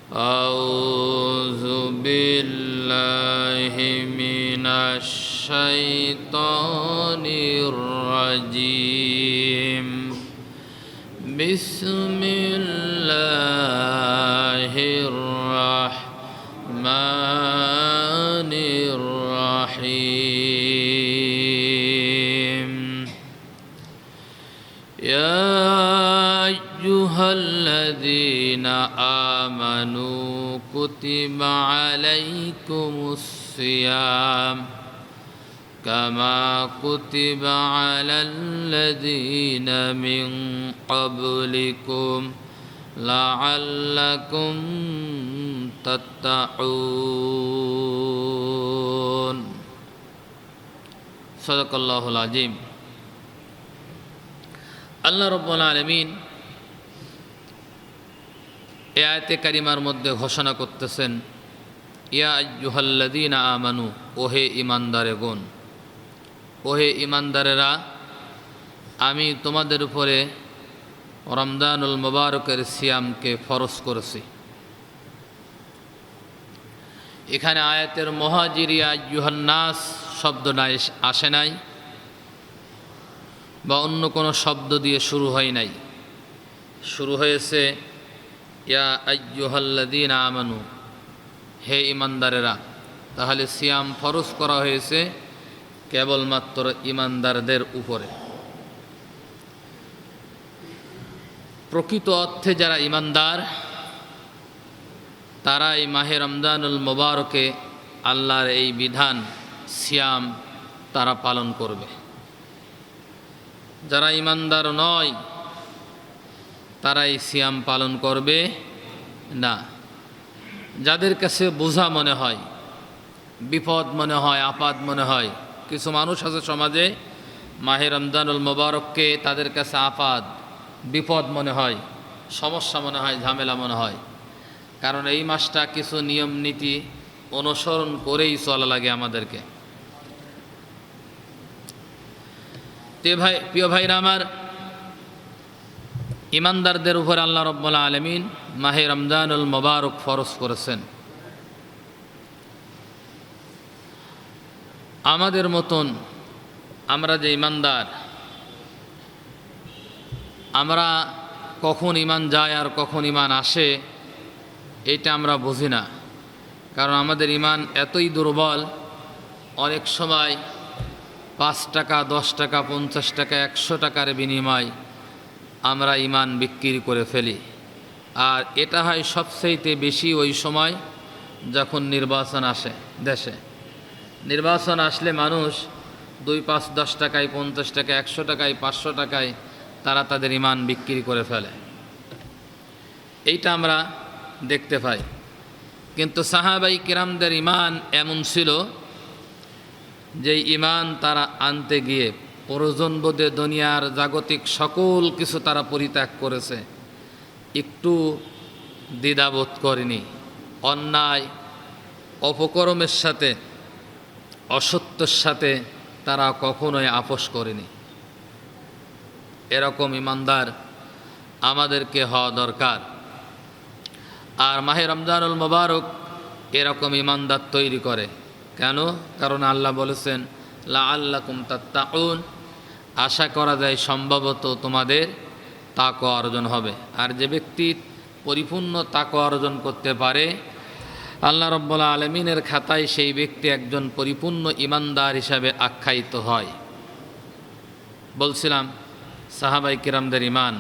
أعوذ بالله من الشيطان الرجيم بسم الله الرحمن الرحيم يا أيها الذين آمنوا كتب عليكم الصيام كما كتب على الذين من قبلكم لعلكم تتقون صدق الله العظيم আল্লাহ রাব্বুল আলামিন এই আয়াতে কারিমার মধ্যে ঘোষণা করতেছেন, ইয়া আইয়ুহাল্লাযীনা আমানু, ওহে ঈমানদারেগণ, ওহে ঈমানদারেরা, আমি তোমাদের উপরে রমজানুল মুবারকের সিয়ামকে ফরজ করেছি। এখানে আয়াতের মুহাজির ইয়া আইয়ুহান নাস শব্দটা আসে নাই বা অন্য কোনো শব্দ দিয়ে শুরু হয় নাই, শুরু হয়েছে ইয়া আইয়ুহাল্লাযীনা আমানু, হে ঈমানদারেরা। তাহলে সিয়াম ফরজ করা হয়েছে কেবলমাত্র ঈমানদারদের উপরে। প্রকৃত অর্থে যারা ঈমানদার তারা এই মাহে রমজানুল মুবারকে আল্লাহর এই বিধান সিয়াম তারা পালন করবে। যারা ঈমানদার নয় তারা এই সিয়াম পালন করবে না। যাদের কাছে বোঝা মনে হয়, বিপদ মনে হয়, আপাদ মনে হয়, কিছু মানুষ আছে সমাজে মাহে রমজানুল মুবারককে তাদের কাছে আপাদ বিপদ মনে হয়, সমস্যা মনে হয়, ঝামেলা মনে হয়। কারণ এই মাসটা কিছু নিয়ম নীতি অনুসরণ করেই চলা লাগে আমাদেরকে। প্রিয় ভাইরা আমার, ঈমানদারদের উপর আল্লাহ রাব্বুল আলামিন মাহে রমজানুল মুবারক ফরজ করেছেন। আমাদের মতন আমরা যে ঈমানদার, আমরা কখন ঈমান যায় আর কখন ঈমান আসে এটা আমরা বুঝি না। কারণ আমাদের ঈমান এতই দুর্বল, অনেক সময় 5 টাকা, 10 টাকা, 50 টাকা, 100 টাকার বিনিময় আমরা ঈমান বিক্রি করে ফেলি। আর এটা হয় সবচেয়ে বেশি ওই সময় যখন নির্বাচন আসে দেশে। নির্বাচন আসলে মানুষ 2, 5, 10 টাকায়, 50 টাকায়, 100 টাকায়, 500 টাকায় তারা তাদের ঈমান বিক্রি করে ফেলে। এইটা আমরা দেখতে পাই। কিন্তু সাহাবাই কিরামদের ঈমান এমন ছিল যে ঈমান তারা আনতে গিয়ে প্রয়োজনবোধে দুনিয়ার জাগতিক সকল কিছু তারা পরিত্যাগ করেছে, একটু দ্বিধাবোধ করেনি। অন্যায় অপকর্মের সাথে, অসত্যের সাথে তারা কখনোই আপোষ করেনি। এরকম ঈমানদার আমাদেরকে হওয়া দরকার। আর মাহে রমজানুল মুবারক এরকম ঈমানদার তৈরি করে। কেন? কারণ আল্লাহ বলেছেন লাআল্লাকুম তাত্তাকুন, আশা করা যায় সম্ভবত তোমাদের তাকওয়া অর্জন হবে। আর যে ব্যক্তি পরিপূর্ণ তাকওয়া অর্জন করতে পারে আল্লাহ রাব্বুল আলামিনের খাতায় সেই ব্যক্তি একজন পরিপূর্ণ ঈমানদার হিসাবে আখ্যায়িত হয়। বলছিলাম সাহাবায়ে কিরামদের ঈমান।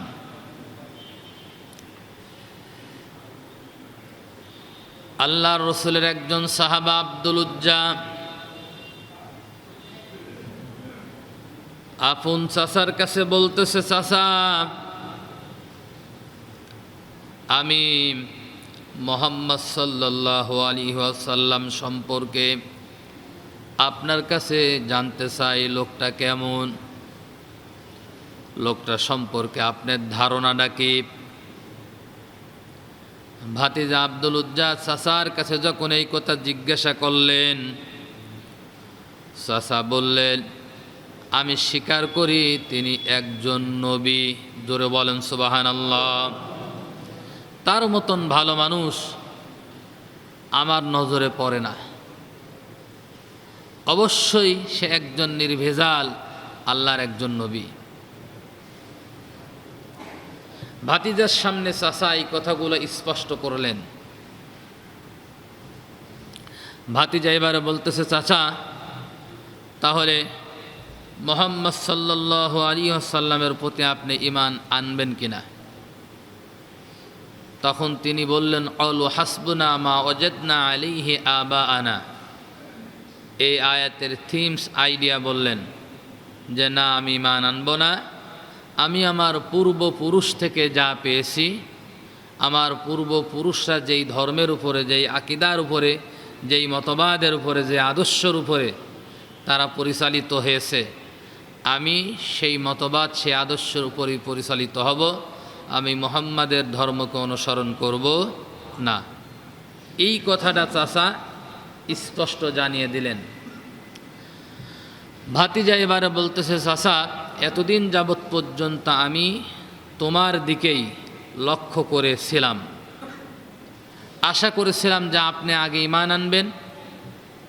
আল্লাহর রাসূলের একজন সাহাবা আব্দুল উজ্জা আপন চাচার কাছে বলতেছে, চাচা, আমি মুহাম্মদ সাল্লাল্লাহু আলাইহি ওয়াসাল্লাম সম্পর্কে আপনার কাছে জানতে চাই, লোকটা কেমন, লোকটা সম্পর্কে আপনার ধারণাটা কি? ভাতিজা আব্দুল উজ্জা চাচার কাছে যখন এই কথা জিজ্ঞাসা করলেন, চাচা বললেন, আমি স্বীকার করি তিনি একজন নবী। জোরে বলেন সুবহানাল্লাহ। তার মতন ভালো মানুষ আমার নজরে পড়ে না। অবশ্যই সে একজন নির্ভেজাল আল্লাহর একজন নবী। ভাতিজার সামনে চাচা এই কথাগুলো স্পষ্ট করলেন। ভাতিজা এবারে বলতেছে, চাচা তাহলে মুহাম্মদ সাল্লাল্লাহু আলাইহি ওয়াসাল্লামের প্রতি আপনি ঈমান আনবেন কিনা? তখন তিনি বললেন, ক্বালু হাসবুনা মা ওয়াজাদনা আলাইহি আবাআনা। এই আয়াতের থিমস আইডিয়া বললেন যে না, আমি ঈমান আনব না। আমি আমার পূর্বপুরুষ থেকে যা পেয়েছি, আমার পূর্বপুরুষরা যেই ধর্মের উপরে, যেই আকীদার উপরে, যেই মতবাদের উপরে, যে আদর্শের উপরে তারা পরিচালিত হয়েছে, আমি সেই মতবাদ, সেই আদর্শের উপরই পরিচালিত হব। আমি মুহাম্মাদের ধর্মকে অনুসরণ করব না। এই কথাটা চাচা স্পষ্ট জানিয়ে দিলেন। ভাতিজা এবারে বলতেছে, চাচা এতদিন যাবৎ পর্যন্ত আমি তোমার দিকেই লক্ষ্য করেছিলাম, আশা করেছিলাম যে আপনি আগে ঈমান আনবেন,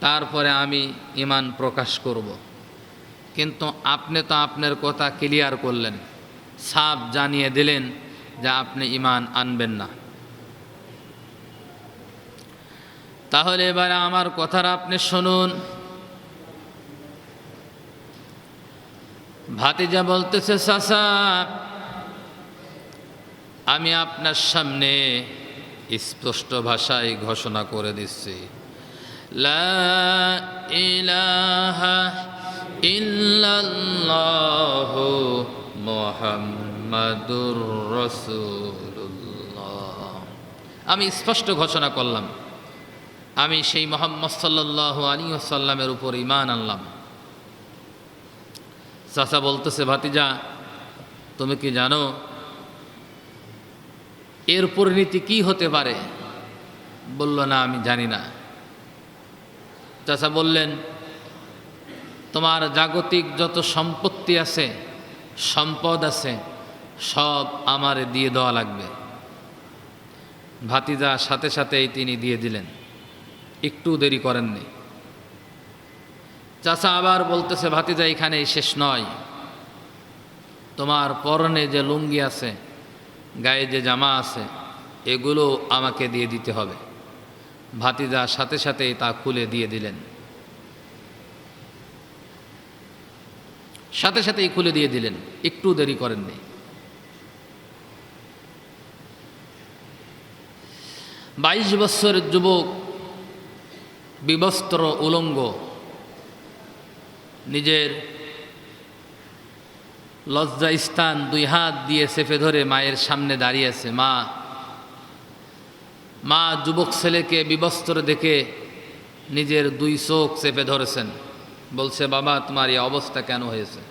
তারপরে আমি ঈমান প্রকাশ করব। কিন্তু আপনি তো আপনার কথা ক্লিয়ার করলেন, সাফ জানিয়ে দিলেন যে আপনি ঈমান আনবেন না। তাহলে এবারে আমার কথাটা আপনি শুনুন। ভাতিজা বলতেছে, চাচা আমি আপনার সামনে স্পষ্ট ভাষায় ঘোষণা করে দিচ্ছি, লা ইলাহা ইল্লাল্লাহু মুহাম্মাদুর রাসূলুল্লাহ। আমি স্পষ্ট ঘোষণা করলাম, আমি সেই মুহাম্মদ সাল্লাল্লাহু আলাইহি ওয়াসাল্লামের উপর ঈমান আনলাম। চাচা বলতেছে, ভাতিজা তুমি কি জানো এর পরিণতি কি হতে পারে? বলল, না আমি জানি না। চাচা বললেন, তোমার জাগতিক যত সম্পত্তি আছে, সম্পদ আছে, সব আমারে দিয়ে দেওয়া লাগবে। ভাতিজা সাথে সাথেই তিনি দিয়ে দিলেন, একটু দেরি করেননি। চাচা আবার বলতেছে, ভাতিজা এখানেই শেষ নয়, তোমার পরনে যে লুঙ্গি আছে, গায়ে যে জামা আছে, এগুলো আমাকে দিয়ে দিতে হবে। ভাতিজা সাথে সাথেই তা খুলে দিয়ে দিলেন, সাথে সাথেই খুলে দিয়ে দিলেন, একটু দেরি করেননি। 22 বছরের যুবক, বিবস্ত্র উলঙ্গ, নিজের লজ্জা স্থান 2 হাত দিয়ে চেপে ধরে মায়ের সামনে দাঁড়িয়ে আছে। মা যুবক ছেলেকে বিবস্ত্র দেখে নিজের 2 চোখ চেপে ধরেছেন, বলছে, বাবা তোমার এই অবস্থা কেন হয়েছে?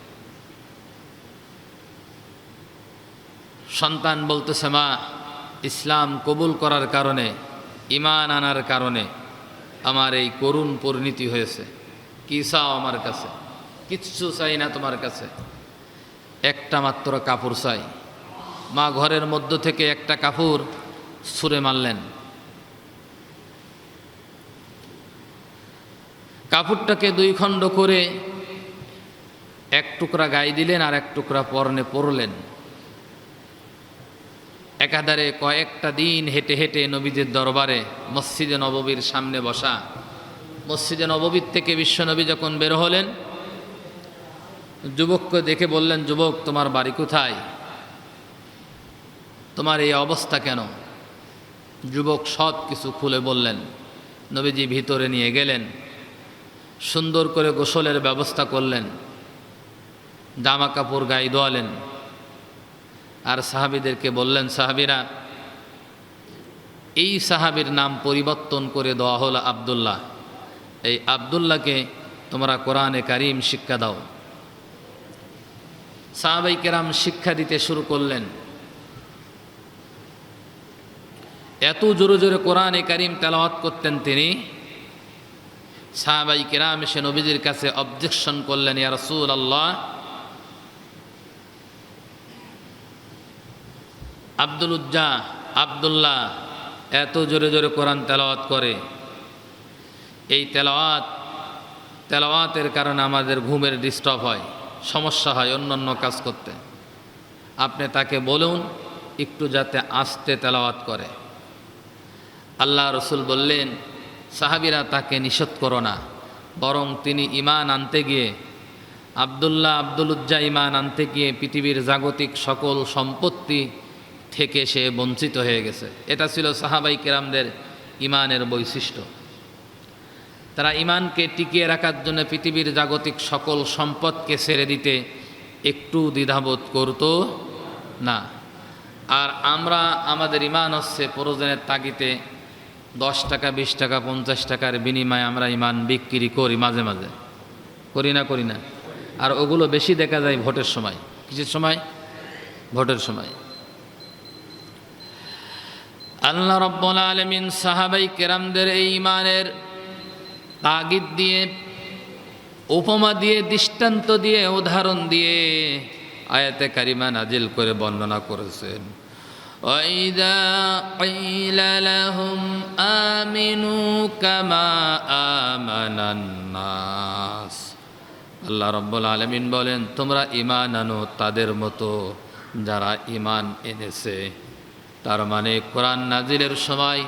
সন্তান বলতেছে, মা ইসলাম কবুল করার কারণে, ঈমান আনার কারণে আমার এই করুণ পরিণতি হয়েছে। কি চাও আমার কাছে? কিচ্ছু চাই না তোমার কাছে, একটা মাত্র কাপড় চাই। মা ঘরের মধ্য থেকে একটা কাপড় ছুঁড়ে মারলেন। কাপড়টাকে 2 খণ্ড করে এক টুকরা গায়ে দিলেন আর এক টুকরা পরনে পরলেন। একাধারে কয়েকটা দিন হেঁটে হেঁটে নবীদের দরবারে, মসজিদে নববীর সামনে বসা। মসজিদে নববীর থেকে বিশ্বনবী যখন বের হলেন, যুবককে দেখে বললেন, যুবক তোমার বাড়ি কোথায়? তোমার এই অবস্থা কেন? যুবক সব কিছু খুলে বললেন। নবীজি ভিতরে নিয়ে গেলেন, সুন্দর করে গোসলের ব্যবস্থা করলেন, জামা কাপড় গায়ে ধোয়ালেন, আর সাহাবীদেরকে বললেন, সাহাবীরা, এই সাহাবীর নাম পরিবর্তন করে দেওয়া হলো আব্দুল্লাহ। এই আব্দুল্লাহকে তোমরা কোরআনে কারীম শিক্ষা দাও। সাহাবায়ে কেরাম শিক্ষা দিতে শুরু করলেন। এত জোরে জোরে কোরআনে কারীম তেলাওয়াত করতেন তিনি। সাহাবায়ে কেরাম এসে নবীজির কাছে অবজেকশন করলেন, ইয়া রাসূলুল্লাহ, আব্দুল্লাহ এত জোরে জোরে কোরআন তেলাওয়াত করে, এই তেলাওয়াতের কারণে আমাদের ঘুমের ডিস্টার্ব হয়, সমস্যা হয় অন্যান্য কাজ করতে। আপনি তাকে বলুন একটু যাতে আস্তে তেলাওয়াত করে। আল্লাহ রসুল বললেন, সাহাবীরা তাকে নিষেধ করো না, বরং তিনি ঈমান আনতে গিয়ে আব্দুল উজ্জা ঈমান আনতে গিয়ে পৃথিবীর জাগতিক সকল সম্পত্তি থেকে সে বঞ্চিত হয়ে গেছে। এটা ছিল সাহাবাই কেরামদের ঈমানের বৈশিষ্ট্য। তারা ঈমানকে টিকিয়ে রাখার জন্য পৃথিবীর জাগতিক সকল সম্পদকে ছেড়ে দিতে একটু দ্বিধাবোধ করত না। আর আমরা আমাদের ঈমান হচ্ছে প্রয়োজনের তাগিদে 10 টাকা 20 টাকা 50 টাকার বিনিময়ে আমরা ঈমান বিক্রি করি, মাঝে মাঝে করি না। আর ওগুলো বেশি দেখা যায় ভোটের সময়। কিসের সময়? ভোটের সময়। আল্লাহ রাব্বুল আলামিন সাহাবাই কেরামদের এই ঈমানের তাগিদ দিয়ে, উপমা দিয়ে, দৃষ্টান্ত দিয়ে, উদাহরণ দিয়ে আয়াতে কারিমা নাজিল করে বর্ণনা করেছেন। وَإِذَا قِيلَ لَهُمْ آمِنُوا كَمَا آمَنَ النَّاسُ, আল্লাহ রাব্বুল আলামিন বলেন, তোমরা ঈমান আনো তাদের মতো যারা ঈমান এনেছে। তার মানে কোরআন নাজিলের সময়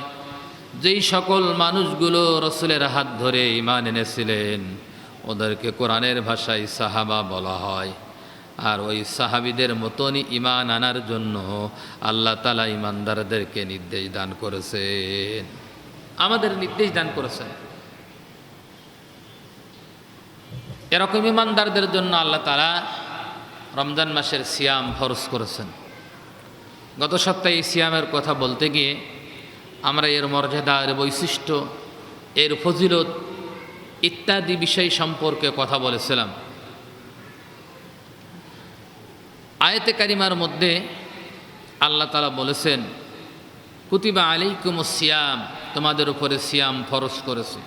যেই সকল মানুষগুলো রসুলের হাত ধরে ঈমান এনেছিলেন ওদেরকে কোরআনের ভাষায় সাহাবা বলা হয়। আর ওই সাহাবীদের মতনই ঈমান আনার জন্য আল্লাহ তাআলা ঈমানদারদেরকে নির্দেশ দান করেছেন, আমাদের নির্দেশ দান করেছেন। এরকম ঈমানদারদের জন্য আল্লাহ তাআলা রমজান মাসের সিয়াম ফরজ করেছেন। গত সপ্তাহে এই সিয়ামের কথা বলতে গিয়ে আমরা এর মর্যাদা, এর বৈশিষ্ট্য, এর ফজিলত ইত্যাদি বিষয় সম্পর্কে কথা বলেছিলাম। আয়াতে কারিমার মধ্যে আল্লাহ তাআলা বলেছেন, কুতিবা আলাইকুমুস সিয়াম, তোমাদের উপরে সিয়াম ফরজ করেছে।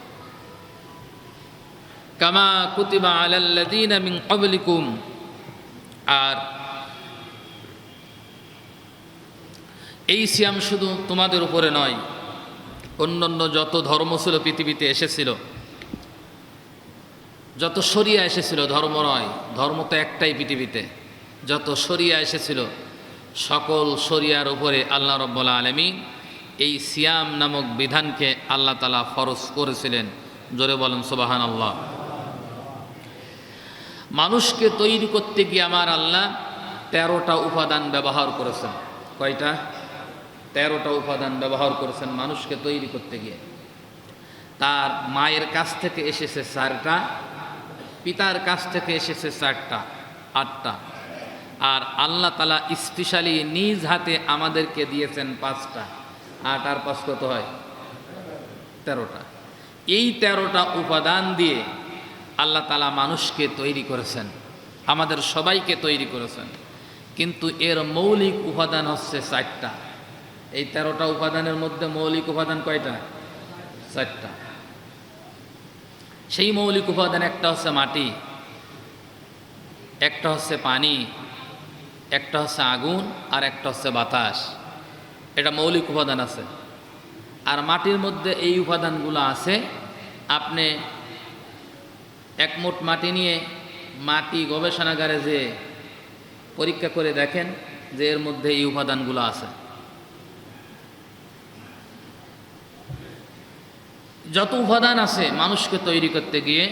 কামা কুতিবা আলাল্লাযীনা মিন ক্বাবলিকুম, আর এই সিয়াম শুধু তোমাদের উপরে নয়, অন্যান্য যত ধর্ম ছিল পৃথিবীতে এসেছিল, যত শরিয়া এসেছিল, ধর্ম নয়, ধর্ম তো একটাই পৃথিবীতে, যত শরিয়া এসেছিল সকল শরিয়ার উপরে আল্লাহ রাব্বুল আলামিন এই সিয়াম নামক বিধানকে আল্লাহ তাআলা ফরজ করেছিলেন। জোরে বলেন সুবহানাল্লাহ। মানুষকে তৈরি করতে গিয়ে আমার আল্লাহ 13টা উপাদান ব্যবহার করেছেন। কয়টা? 13টা উপাদান ব্যবহার করেছেন মানুষকে তৈরি করতে গিয়ে। তার মায়ের কাছ থেকে এসেছে 4টা, পিতার কাছ থেকে এসেছে 4টা, 8টা। আর আল্লাহ তাআলা স্পেশালি নিজ হাতে আমাদেরকে দিয়েছেন 5টা। 8 আর 5 কত হয়? 13টা। এই 13টা উপাদান দিয়ে আল্লাহ তাআলা মানুষকে তৈরি করেছেন, আমাদের সবাইকে তৈরি করেছেন। কিন্তু এর মৌলিক উপাদান হচ্ছে 4টা। এই 13টা উপাদানের মধ্যে মৌলিক উপাদান কয়টা? 4টা। সেই মৌলিক উপাদান একটা হচ্ছে মাটি, একটা হচ্ছে পানি, একটা হচ্ছে আগুন, আর একটা হচ্ছে বাতাস। এটা মৌলিক উপাদান আছে। আর মাটির মধ্যে এই উপাদানগুলো আছে। আপনি এক মুঠ মাটি নিয়ে মাটি গবেষণাগারে যে পরীক্ষা করে দেখেন যে এর মধ্যে এই উপাদানগুলো আছে। যত উপাদান আছে মানুষকে তৈরি করতে গিয়ে,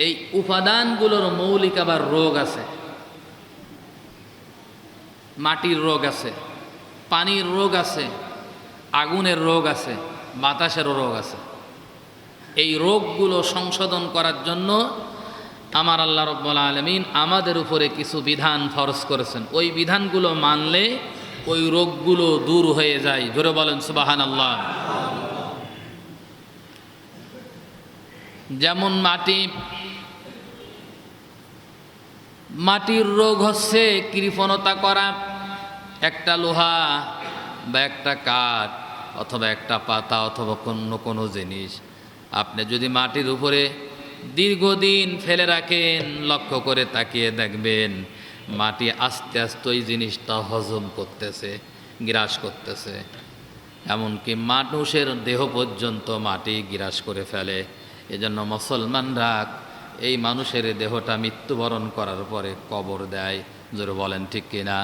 এই উপাদানগুলোর মৌলিক আবার রোগ আছে। মাটির রোগ আছে, পানির রোগ আছে, আগুনের রোগ আছে, বাতাসেরও রোগ আছে। এই রোগগুলো সংশোধন করার জন্য আমার আল্লাহ রাব্বুল আলামিন আমাদের উপরে কিছু বিধান ফরজ করেছেন। ওই বিধানগুলো মানলে ওই রোগগুলো দূর হয়ে যায়। জোরে বলেন সুবহানাল্লাহ। যেমন মাটির রোগ হচ্ছে কৃপণতা করা। একটা লোহা বা একটা কাঠ অথবা একটা পাতা অথবা অন্য কোনো জিনিস আপনি যদি মাটির উপরে দীর্ঘদিন ফেলে রাখেন, লক্ষ্য করে তাকিয়ে দেখবেন মাটি আস্তে আস্তে ওই জিনিসটা হজম করতেছে, গ্রাস করতেছে। এমনকি মানুষের দেহ পর্যন্ত মাটি গ্রাস করে ফেলে। এজন্য মুসলমানরা এই মানুষের দেহটা মৃত্যুবরণ করার পরে কবর দেয়। জোরে বলেন ঠিক কিনা?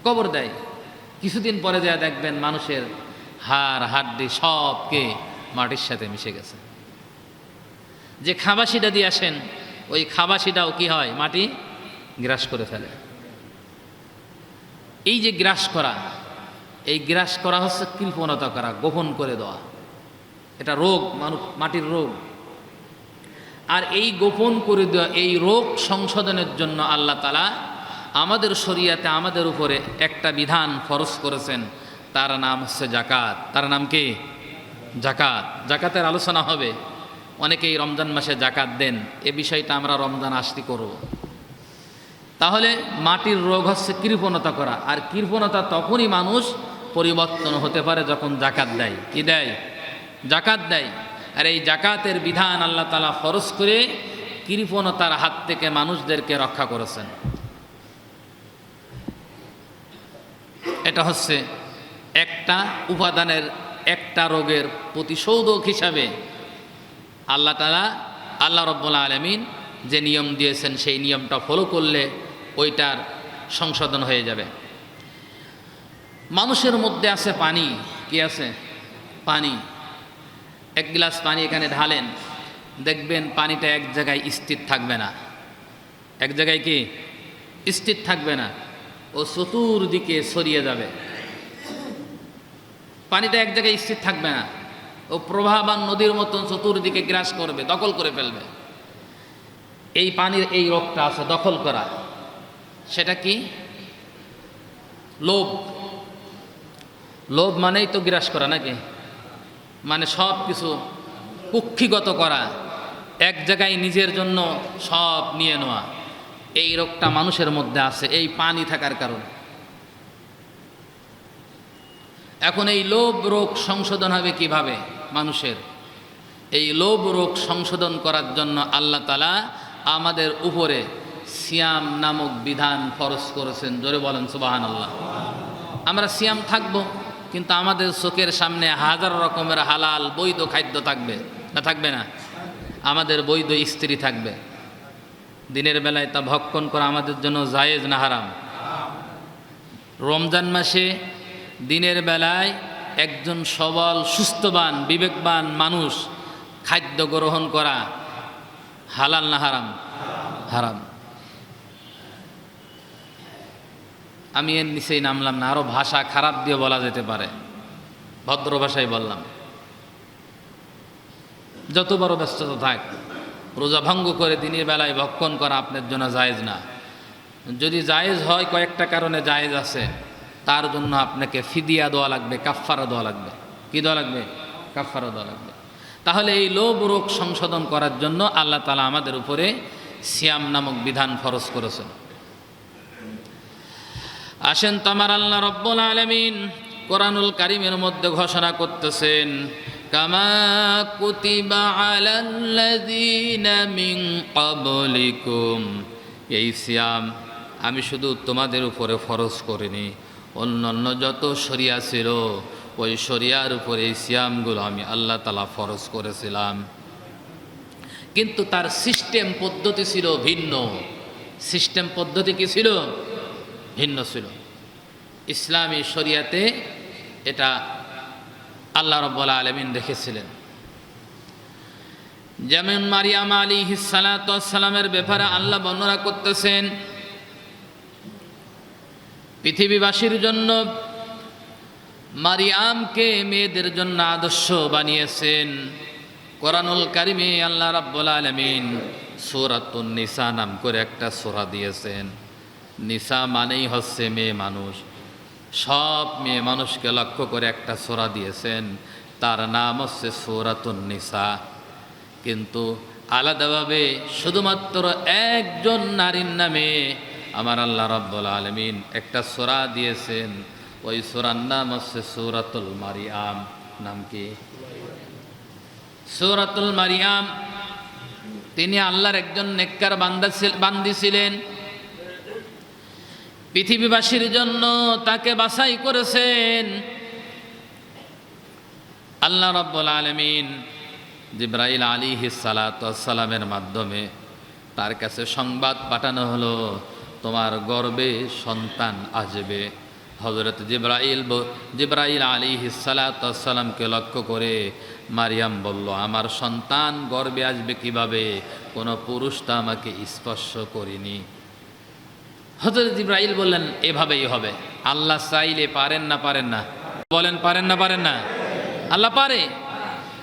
কবর দেয়। কিছুদিন পরে যা দেখবেন মানুষের হাড় হাড্ডি সবকে মাটির সাথে মিশে গেছে। যে খাবাসিটা দিয়ে আসেন ওই খাবাসিটাও কি হয়, মাটি গ্রাস করে ফেলে। এই যে গ্রাস করা, এই গ্রাস করা হচ্ছে কৃপণতা করা, গোপন করে দেওয়া। এটা রোগ, মানুষ মাটির রোগ। আর এই গোপন করে দেওয়া এই রোগ সংশোধনের জন্য আল্লাহ তাআলা আমাদের শরীয়তে আমাদের উপরে একটা বিধান ফরজ করেছেন, তার নাম হচ্ছে জাকাত। তার নাম কি? জাকাত। জাকাতের আলোচনা হবে। অনেকেই রমজান মাসে জাকাত দেন, এ বিষয়টা আমরা রমজান আসতে করব। তাহলে মাটির রোগ হচ্ছে কৃপণতা করা, আর কৃপণতা তখনই মানুষ পরিবর্তন হতে পারে যখন জাকাত দেয়। কি দেয়? জাকাত দেয়। আর এই জাকাতের বিধান আল্লাহ তাআলা ফরজ করে কৃপণতার হাত থেকে মানুষদেরকে রক্ষা করেছেন। এটা হচ্ছে একটা উপাদানের, একটা রোগের প্রতিষেধক হিসাবে আল্লাহ তাআলা, আল্লাহ রাব্বুল আলামিন যে নিয়ম দিয়েছেন সেই নিয়মটা ফলো করলে ওইটার সংশোধন হয়ে যাবে। মানুষের মধ্যে আছে পানি। কি আছে? পানি। এক গ্লাস পানি এখানে ঢালেন, দেখবেন পানিটা এক জায়গায় স্থির থাকবে না। এক জায়গায় কি স্থির থাকবে না, ও চতুর্দিকে ছড়িয়ে যাবে। পানিটা এক জায়গায় স্থির থাকবে না, ও প্রবাহমান নদীর মতন চতুর্দিকে গ্রাস করবে, দখল করে ফেলবে। এই পানির এই রোগটা আছে, দখল করা। সেটা কি? লোভ। লোভ মানেই তো গ্রাস করা, নাকি? মানে সব কিছু কুক্ষিগত করা, এক জায়গায় নিজের জন্য সব নিয়ে নেওয়া। এই রোগটা মানুষের মধ্যে আছে এই পানি থাকার কারণে। এখন এই লোভ রোগ সংশোধন হবে কিভাবে মানুষের? এই লোভ রোগ সংশোধন করার জন্য আল্লাহ তাআলা আমাদের উপরে সিয়াম নামক বিধান ফরজ করেছেন। জোরে বলেন সুবহানাল্লাহ। আমরা সিয়াম থাকবো, কিন্তু আমাদের চোখের সামনে হাজার রকমের হালাল বৈধ খাদ্য থাকবে না? থাকবে না? আমাদের বৈধ স্ত্রী থাকবে। দিনের বেলায় তা ভক্ষণ করা আমাদের জন্য জায়েজ না হারাম? রমজান মাসে দিনের বেলায় একজন সবল সুস্থবান বিবেকবান মানুষ খাদ্য গ্রহণ করা হালাল না হারাম? হারাম। আমি এর নিচেই নামলাম না, আরো ভাষা খারাপ দিয়ে বলা যেতে পারে, ভদ্র ভাষায় বললাম। যত বড় ব্যস্ততা থাক, রোজা ভঙ্গ করে দিনের বেলায় ভক্ষণ করা আপনার জন্য জায়েজ না। যদি জায়েজ হয়, কয়েকটা কারণে জায়েজ আছে, তার জন্য আপনাকে ফিদিয়া দেওয়া লাগবে, কাফফারা দেওয়া লাগবে। কি দেওয়া লাগবে? কাফফারা দেওয়া লাগবে। তাহলে এই লোভ রোগ সংশোধন করার জন্য আল্লাহ তাআলা আমাদের উপরে সিয়াম নামক বিধান ফরজ করেছেন। আসেন তো আমার আল্লাহ রাব্বুল আলামিন কোরআনুল কারীমের মধ্যে ঘোষণা করতেছেন, কামা কুতিবা আলাল্লাযীনা মিন ক্বাবলিকুম। এই সিয়াম আমি শুধু তোমাদের উপরে ফরজ করিনি, অন্যান্য যত শরিয়া ছিল ওই শরিয়ার উপরে এই সিয়ামগুলো আমি আল্লাহ তাআলা ফরজ করেছিলাম। কিন্তু তার সিস্টেম পদ্ধতি ছিল ভিন্ন। সিস্টেম পদ্ধতি কি ছিল? ভিন্ন ছিল। ইসলামী শরিয়াতে এটা আল্লাহ রাব্বুল আলামিন রেখেছিলেন। যেমন মারিয়াম আলাইহিস সালাতু ওয়াস সালামের ব্যাপারে আল্লাহ বর্ণনা করতেছেন, পৃথিবীবাসীর জন্য মারিয়ামকে মেয়েদের জন্য আদর্শ বানিয়েছেন। কোরআনুল কারিমে আল্লাহ রাব্বুল আলামিন সূরাতুন নিসা নাম করে একটা সূরা দিয়েছেন। নিসা মানেই হচ্ছে মেয়ে মানুষ। সব মেয়ে মানুষকে লক্ষ্য করে একটা সূরা দিয়েছেন, তার নাম হচ্ছে সূরাতুন নিসা। কিন্তু আলাদাভাবে শুধুমাত্র একজন নারীর নামে আমার আল্লাহ রাব্বুল আলামিন একটা সূরা দিয়েছেন। ওই সূরার নাম হচ্ছে সূরাতুল মারিয়াম। নাম কি? সূরাতুল মারিয়াম। তিনি আল্লাহর একজন নেককার বান্দি ছিলেন। পৃথিবীবাসীর জন্য তাকে বাছাই করেছেন আল্লাহ রাব্বুল আলামিন। জিবরাইল আলাইহিস সালাতু ওয়াস সালামের মাধ্যমে তার কাছে সংবাদ পাঠানো হলো, তোমার গর্ভে সন্তান আসবে। হযরত জিবরাইল আলাইহিস সালাতু ওয়াস সালামকে লক্ষ্য করে মারিয়াম বলল, আমার সন্তান গর্ভে আসবে কিভাবে? কোনো পুরুষ তো আমাকে স্পর্শ করেনি। হযরত জিবরাইল বললেন, এভাবেই হবে। আল্লাহ চাইলে পারেন না? পারেন না? বলেন, পারেন না? পারেন না? আল্লাহ পারে।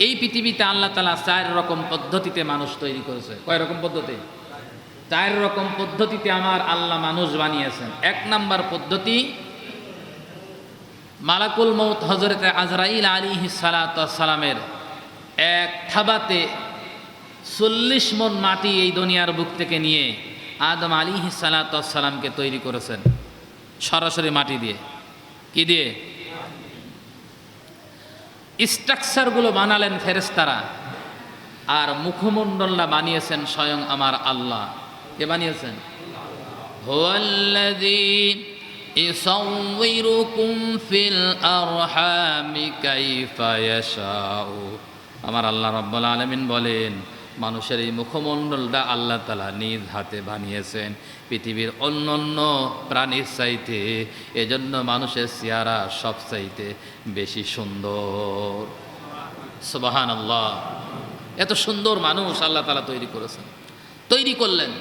এই পৃথিবীতে আল্লাহ তাআলা 4 রকম পদ্ধতিতে মানুষ তৈরি করেছে। কয় রকম পদ্ধতি? 4 রকম পদ্ধতিতে আমার আল্লাহ মানুষ বানিয়েছেন। 1 নাম্বার পদ্ধতি, মালাকুল মউত হযরত আজরাইল আলাইহিস সালাতু ওয়াস সালামের এক থাবাতে 40 মণ মাটি এই দুনিয়ার বুক থেকে নিয়ে আদম আলাইহিস সালাতু ওয়াস সালামকে তৈরি করেছেন সরাসরি মাটি দিয়ে। কি দিয়ে? স্ট্রাকচারগুলো বানালেন ফেরেশতারা, আর মুখমণ্ডলটা বানিয়েছেন স্বয়ং আমার আল্লাহ। কে বানিয়েছেন? হুয়াল্লাযী ইউসাউয়িরুকুম ফিল আরহামি কাইফা ইয়াশাউ। আমার আল্লাহ রাব্বুল আলামিন বলেন, মানুষের এই মুখমণ্ডলটা আল্লাহ তাআলা নিজ হাতে বানিয়েছেন পৃথিবীর অন্যান্য প্রাণীর চাইতে। এজন্য মানুষের চেহারা সবচাইতে বেশি সুন্দর। সুবহানাল্লাহ। এত সুন্দর মানুষ আল্লাহ তাআলা তৈরি করেছেন। তৈরি করলেন।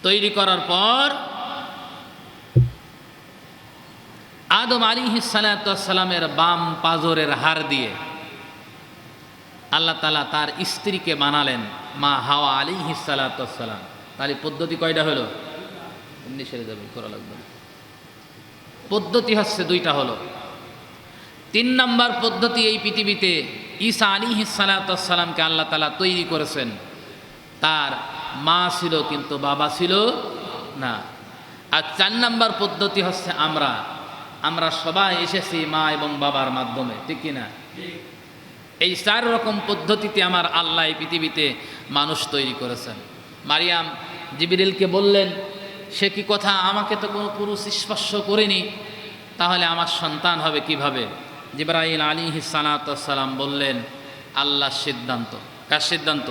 তৈরি করার পর আদম আলাইহিস সালাতু ওয়াস সালামের বাম পাজরের হাড় দিয়ে আল্লাহ তাআলা তার স্ত্রীকে বানালেন মা হাওয়া আলাইহিস সালাতু ওয়াস সালাম। তাহলে পদ্ধতি কয়টা হলো? এমনি সেরে যাবে, করা লাগবে না। পদ্ধতি হচ্ছে 2টা হলো। 3 নাম্বার পদ্ধতি, এই পৃথিবীতে ঈসা আলাইহিস সালাতু ওয়াস সালামকে আল্লাহ তাআলা তৈরি করেছেন। তার মা ছিল কিন্তু বাবা ছিল না। আর 4 নাম্বার পদ্ধতি হচ্ছে আমরা সবাই এসেছি মা এবং বাবার মাধ্যমে, ঠিক কি না? এই 4 রকম পদ্ধতিতে আমার আল্লাহ এই পৃথিবীতে মানুষ তৈরি করেছেন। মারিয়াম জিবরিলকে বললেন, সে কি কথা, আমাকে তো কোনো পুরুষ স্পর্শ করেনি, তাহলে আমার সন্তান হবে কিভাবে? জিবরাইল আলাইহিস সালাতু ওয়াস সালাম বললেন, আল্লাহর সিদ্ধান্ত। কার সিদ্ধান্ত?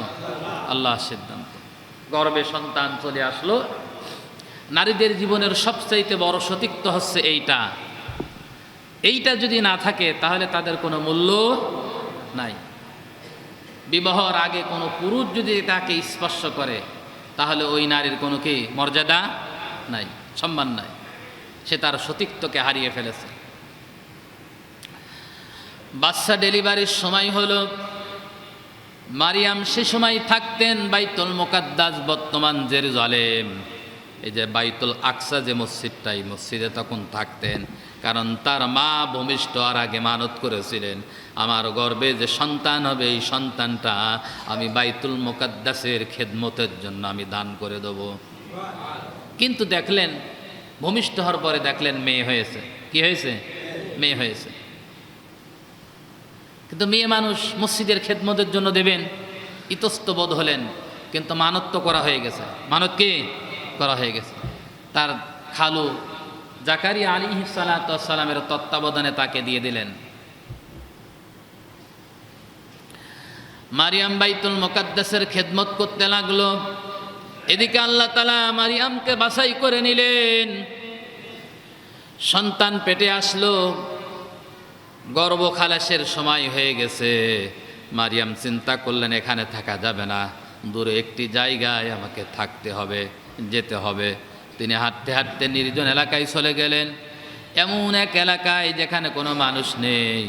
আল্লাহর সিদ্ধান্ত। গর্ভে সন্তান চলে আসলো। নারীদের জীবনের সবচাইতে বড় সতীত্ব হচ্ছে এইটা যদি না থাকে তাহলে তাদের কোনো মূল্য নাই। বিবাহর আগে কোনো পুরুষ যদি তাকে স্পর্শ করে তাহলে ওই নারীর কোনো কি মর্যাদা নাই, সম্মান নাই। সে তার সতীত্বকে হারিয়ে ফেলেছে। বাচ্চা ডেলিভারির সময় হলো। মারিয়াম সে সময় থাকতেন বাইতুল মুকাদ্দাস, বর্তমান জেরুজালেম। এই যে বাইতুল আকসা যে মসজিদটা, এই মসজিদে তখন থাকতেন। কারণ তার মা ভূমিষ্ঠ হওয়ার আগে মানত করেছিলেন, আমার গর্ভে যে সন্তান হবে এই সন্তানটা আমি বাইতুল মুকাদ্দাসের খেদমতের জন্য আমি দান করে দেব। কিন্তু দেখলেন ভূমিষ্ঠ হওয়ার পরে দেখলেন মেয়ে হয়েছে। কি হয়েছে? মেয়ে হয়েছে। কিন্তু মেয়ে মানুষ মসজিদের খেদমতের জন্য দেবেন, ইতস্তবোধ হলেন। কিন্তু মানত তো করা হয়ে গেছে। মানত কি করা হয়ে গেছে? তার খালু জাকারিয়া আলাইহিস সালাতু ওয়াস সালামের তত্ত্বাবধানে তাকে দিয়ে দিলেন। মারিয়াম বাইতুল মুকাদ্দাসের খেদমত করতে লাগলো। এদিকে আল্লাহ তাআলা মারিয়ামকে বাছাই করে নিলেন। সন্তান পেটে আসলো, গর্ভ খালাসের সময় হয়ে গেছে। মারিয়াম চিন্তা করলেন, এখানে থাকা যাবে না, দূরে একটি জায়গায় আমাকে থাকতে হবে, যেতে হবে। তিনি হাঁটতে হাঁটতে নির্জন এলাকায় চলে গেলেন। এমন এক এলাকায় যেখানে কোনো মানুষ নেই।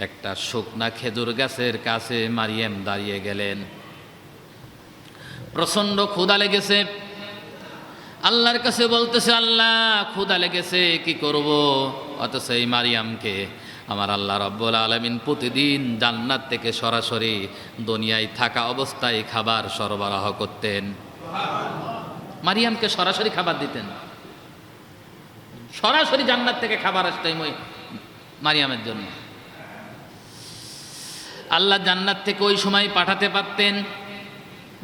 একটা শুকনা খেজুর গাছের কাছে মারিয়াম দাঁড়িয়ে গেলেন। প্রচণ্ড ক্ষুধা লেগেছে। আল্লাহর কাছে বলতেছে, আল্লাহ ক্ষুধা লেগেছে, কি করব? অথচ এই মারিয়ামকে আমার আল্লাহ রাব্বুল আলামিন প্রতিদিন জান্নাত থেকে সরাসরি দুনিয়ায় থাকা অবস্থায় খাবার সরবরাহ করতেন। মারিয়ামকে সরাসরি খাবার দিতেন। সরাসরি জান্নাত থেকে খাবার আসতেন মারিয়ামের জন্য। আল্লাহ জান্নাত থেকে ওই সময় পাঠাতে পারতেন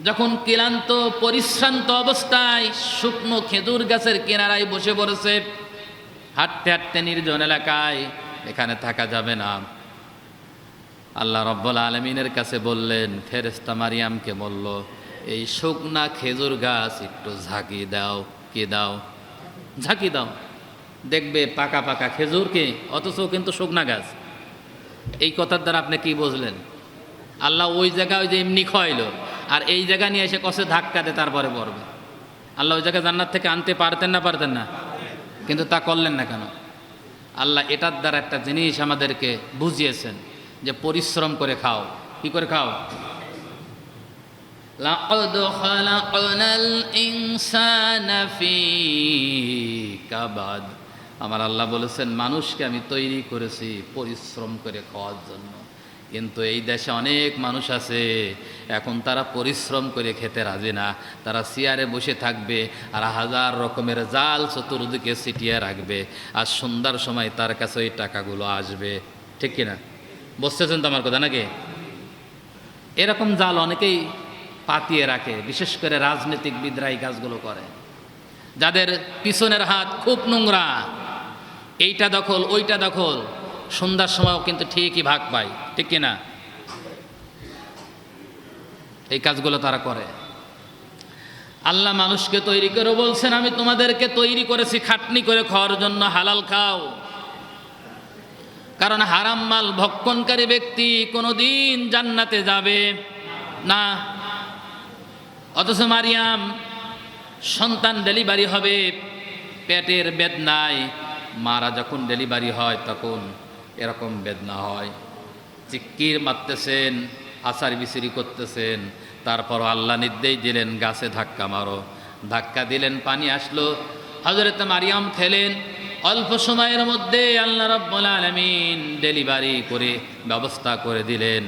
যখন ক্লান্ত পরিশ্রান্ত অবস্থায় শুকনো খেজুর গাছের কিনারায় বসে পড়েছে, হাঁটতে হাঁটতে নির্জন এলাকায়, এখানে থাকা যাবে না। আল্লাহ রব্বুল আলামিনের কাছে বললেন, ফেরেশতা মারিয়ামকে বলল, এই শুকনা খেজুর গাছ একটু ঝাঁকি দাও। কি দাও? ঝাঁকি দাও, দেখবে পাকা পাকা খেজুরকে, অথচ কিন্তু শুকনা গাছ। এই কথার দ্বারা আপনি কি বুঝলেন? আল্লাহ ওই জায়গায় ওই যে এমনি খাওয়াইলো, আর এই জায়গা নিয়ে এসে কষে ধাক্কা দিয়ে তারপরে পড়বে। আল্লাহ ওই জায়গায় জান্নাত থেকে আনতে পারতেন না? পারতেন না? কিন্তু তা করলেন না কেন? আল্লাহ এটার দ্বারা একটা জিনিস আমাদেরকে বুঝিয়েছেন যে পরিশ্রম করে খাও। কি করে খাও? লাকাদ খালাকনাল ইনসানা ফি কাবাদ। আমার আল্লাহ বলেছেন, মানুষকে আমি তৈরি করেছি পরিশ্রম করে খাওয়ার জন্য। কিন্তু এই দেশে অনেক মানুষ আছে, এখন তারা পরিশ্রম করে খেতে রাজি না। তারা চেয়ারে বসে থাকবে আর হাজার রকমের জাল চতুর্দিকে ছিটিয়ে রাখবে, আর সন্ধ্যার সময় তার কাছে ওই টাকাগুলো আসবে। ঠিক কিনা? বুঝতেছেন তো আমার কথা নাকি? এরকম জাল অনেকেই পাতিয়ে রাখে, বিশেষ করে রাজনীতিকবিদরা এই কাজগুলো করে, যাদের পিছনের হাত খুব নোংরা। এইটা দখল, ওইটা দখল, সন্ধ্যার সময়ও কিন্তু ঠিকই ভাগ পায়। ঠিক কিনা? এই কাজগুলো তারা করে। আল্লাহ মানুষকে তৈরি করে বলছেন, আমি তোমাদেরকে তৈরি করেছি খাটনি করে খাওয়ার জন্য, হালাল খাও। কারণ হারাম মাল ভক্ষণকারী ব্যক্তি কোনোদিন জান্নাতে যাবে না। অথচ মারিয়াম সন্তান ডেলিভারি হবে, পেটের বেদনায়, মারা যখন ডেলিভারি হয় তখন এরকম বেদনা হয়, চিক্কির মারতেছেন, আচার বিচিরি করতেছেন। তারপর আল্লাহ নির্দেশ দিলেন, গাছে ধাক্কা মারো। ধাক্কা দিলেন, পানি আসলো, হযরত মারিয়াম খেলেন। অল্প সময়ের মধ্যে আল্লাহ রাব্বুল আলামিন ডেলিভারি করে ব্যবস্থা করে দিলেন,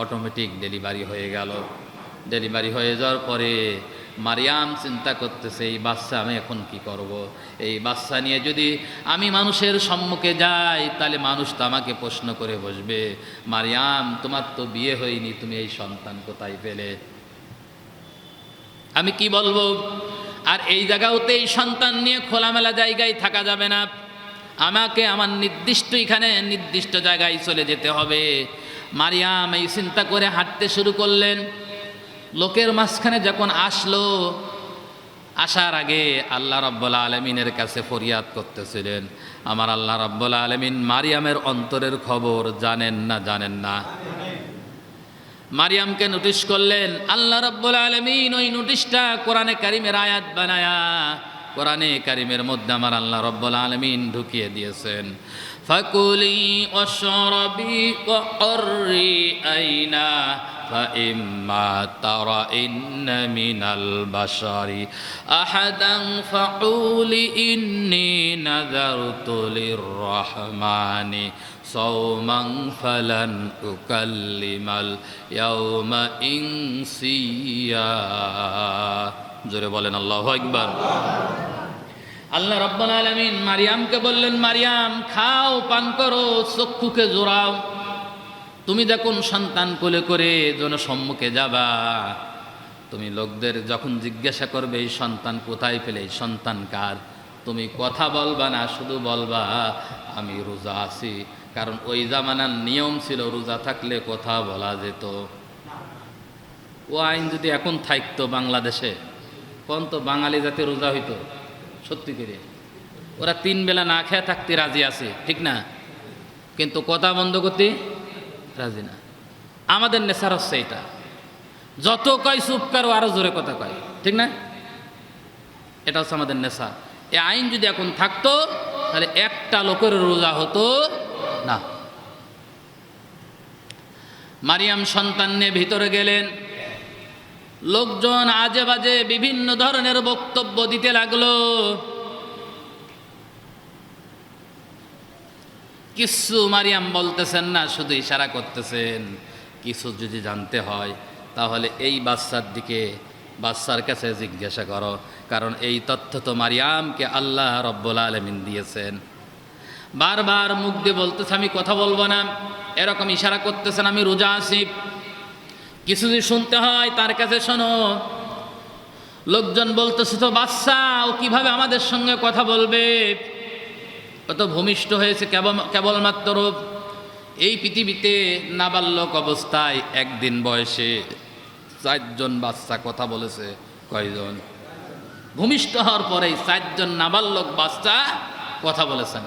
অটোমেটিক ডেলিভারি হয়ে গেল। ডেলিভারি হয়ে যাওয়ার পরে মারিয়াম চিন্তা করতেছে, এই বাচ্চা আমি এখন কি করব? এই বাচ্চা নিয়ে যদি আমি মানুষের সম্মুখে যাই, তাহলে মানুষ তো আমাকে প্রশ্ন করে বসবে, মারিয়াম তোমার তো বিয়ে হয়নি, তুমি এই সন্তান কোথায় পেলে? আমি কি বলবো? আর এই জায়গাতে এই সন্তান নিয়ে খোলামেলা জায়গায় থাকা যাবে না, আমাকে আমার নির্দিষ্ট এখানে নির্দিষ্ট জায়গায় চলে যেতে হবে। মারিয়াম এই চিন্তা করে হাঁটতে শুরু করলেন। লোকের মাঝখানে যখন আসলো, আসার আগে আল্লাহ রাব্বুল আলামিনের কাছে ফরিয়াদ করতেছিলেন। আমার আল্লাহ রাব্বুল আলামিন মারিয়ামের অন্তরের খবর জানেন না? জানেন না? মারিয়ামকে নোটিশ করলেন আল্লাহ রাব্বুল আলামিন। ওই নোটিশটা কোরআনে কারিমের আয়াত বানায়া কোরআনে কারিমের মধ্যে আমার আল্লাহ রাব্বুল আলামিন ঢুকিয়ে দিয়েছেন। ফাকুলি ওয়াশরাবি ওয়া ক্বাররি আইনা فإما ترين من البشر أحدا فقولي إني نذرت للرحمن صوما فلن أكلم اليوم إنسيا। জোরে বলেন আল্লাহু আকবার। আল্লাহ রাব্বুল আলামিন মারিয়ামকে বললেন, মারিয়াম খাও, পান করো, চক্ষুকে জোড়াও। তুমি যখন সন্তান কোলে করে জনসম্মুখে যাবা, তুমি লোকদের যখন জিজ্ঞাসা করবে এই সন্তান কোথায় পেলে, এই সন্তান কার, তুমি কথা বলবা না, শুধু বলবা আমি রোজা আছি। কারণ ওই জামানার নিয়ম ছিল, রোজা থাকলে কথা বলা যেত। ও আইন যদি এখন থাকতো বাংলাদেশে, কোন তো বাঙালি জাতি রোজা হইতো? সত্যি করে ওরা 3 বেলা না খেয়ে থাকতে রাজি আছে, ঠিক না? কিন্তু কথা বন্ধ করতে রাজি না। আমাদের নেশার হচ্ছে এটা, যত কয় চুপ করো, আরো জোরে কথা কয়, ঠিক না? এটা হচ্ছে আমাদের নেশা। এই আইন যদি এখন থাকতো, তাহলে একটা লোকের রোজা হতো না। মারিয়াম সন্তান নিয়ে ভিতরে গেলেন। লোকজন আজে বাজে বিভিন্ন ধরনের বক্তব্য দিতে লাগলো। কিছু মারিয়াম বলতেছেন না, শুধু ইশারা করতেছেন। কিছু যদি জানতে হয় তাহলে এই বাচ্চার দিকে, বাচ্চার কাছে জিজ্ঞাসা করো, কারণ এই তথ্য তো মারিয়ামকে আল্লাহ রাব্বুল আলামিন দিয়েছেন। বারবার মুখ দিয়ে বলতেছে আমি কথা বলবো না, এরকম ইশারা করতেছেন আমি রোজা আছি। কিছু যদি শুনতে হয় তার কাছে শোনো। লোকজন বলতেছে তো বাচ্চা, ও কিভাবে আমাদের সঙ্গে কথা বলবে? ও তো ভূমিষ্ঠ হয়েছে কেবলমাত্র, এই পৃথিবীতে নাবালক অবস্থায় একদিন বয়সে 4 জন বাচ্চা কথা বলেছে। কয়জন? ভূমিষ্ঠ হওয়ার পরেই 4 জন নাবালক বাচ্চা কথা বলেছেন।